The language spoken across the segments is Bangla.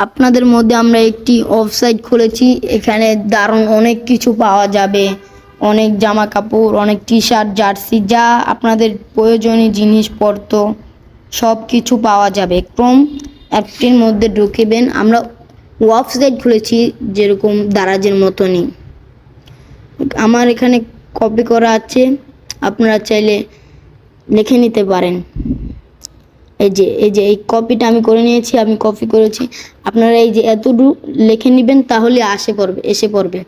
আপনাদের মধ্যে আমরা একটি ওয়েবসাইট খুলেছি। এখানে দারুণ অনেক কিছু পাওয়া যাবে, অনেক জামা কাপড়, অনেক টি শার্ট, জার্সি, যা আপনাদের প্রয়োজনীয় জিনিসপত্র সব কিছু পাওয়া যাবে। ক্রোম অ্যাপটির মধ্যে ঢুকবেন। আমরা ওয়েবসাইট খুলেছি যেরকম দারাজের মতনই। আমার এখানে কপি করা আছে, আপনারা চাইলে লিখে নিতে পারেন। এই যে এই কপিটা আমি করে নিয়েছি, আমি কপি করেছি। আপনারা এই যে এতটুকু লিখে নেবেন, তাহলে এসে পড়বে।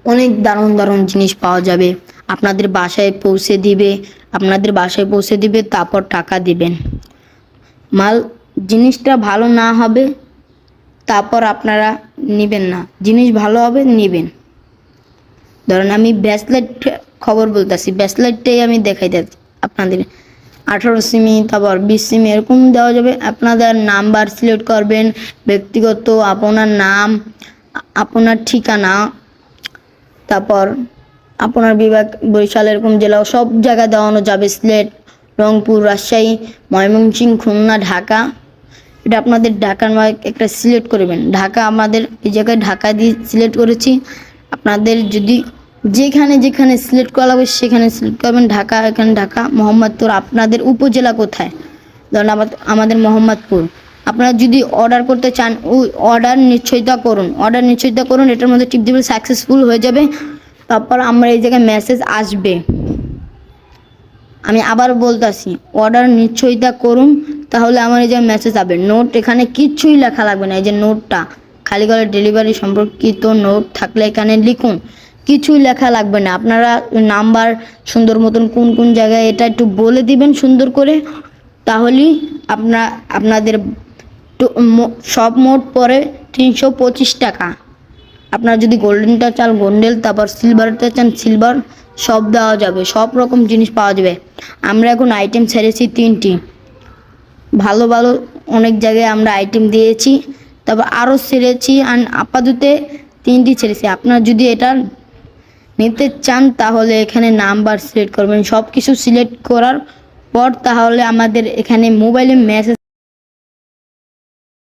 অনেক দারুণ জিনিস পাওয়া যাবে, আপনাদের বাসায় পৌঁছে দিবে, তারপর টাকা দিবেন। জিনিসটা ভালো না হবে তারপর আপনারা নেবেন না, জিনিস ভালো হবে নেবেন। ধরেন আমি ব্রেসলেট খবর বলতেছি, ব্রেসলেটটাই আমি দেখাই দিচ্ছি আপনাদের। 18 সিমি, তারপর 20 সিমি এরকম দেওয়া যাবে। আপনাদের নাম্বার সিলেক্ট করবেন, ব্যক্তিগত আপনার নাম, আপনার ঠিকানা, তারপর আপনার বিভাগ, বরিশাল এরকম জেলা সব জায়গায় দেওয়ানো যাবে। সিলেট, রংপুর, রাজশাহী, ময়মনসিংহ, খুলনা, ঢাকা। এটা আপনাদের ঢাকার একটা সিলেক্ট করবেন। ঢাকা আমাদের এই জায়গায় ঢাকা দিয়ে সিলেক্ট করেছি। আপনাদের যদি যেখানে সিলেক্ট করা লাগবে সেখানে সিলেক্ট করবেন। ঢাকা, এখানে ঢাকা। মোহাম্মদপুর, আপনাদের উপজেলা কোথায়? ধরুন আমাদের মোহাম্মদপুর। আপনারা যদি অর্ডার করতে চান, ওই অর্ডার নিশ্চয়তা করুন। এটার মধ্যে টিপ দিবেন, সাকসেসফুল হয়ে যাবে। তারপর আমরা এই জায়গায় মেসেজ আসবে। আমি আবার বলতেছি, অর্ডার নিশ্চয়তা করুন, তাহলে আমার এই জায়গায় মেসেজ আসবে। নোট এখানে কিচ্ছুই লেখা লাগবে না। এই যে নোটটা, খালি করে ডেলিভারি সম্পর্কিত নোট থাকলে এখানে লিখুন, কিছুই লেখা লাগবে না। আপনারা নাম্বার সুন্দর মতন কোন জায়গায় এটা একটু বলে দিবেন সুন্দর করে, তাহলেই আপনাদের সব মোট পরে 325 টাকা। আপনারা যদি গোল্ডেনটা চান গোল্ডেন, তারপর সিলভারটা চান সিলভার, সব দেওয়া যাবে, সব রকম জিনিস পাওয়া যাবে। আমরা এখন আইটেম ছেড়েছি 3টি, ভালো অনেক জায়গায় আমরা আইটেম দিয়েছি, তারপর আরও ছেড়েছি। আর আপাতত 3টি ছেড়েছি। আপনারা যদি এটা নিতে চান তাহলে এখানে নাম্বার সিলেক্ট করবেন। সব কিছু সিলেক্ট করার পর তাহলে আমাদের এখানে মোবাইলে মেসেজ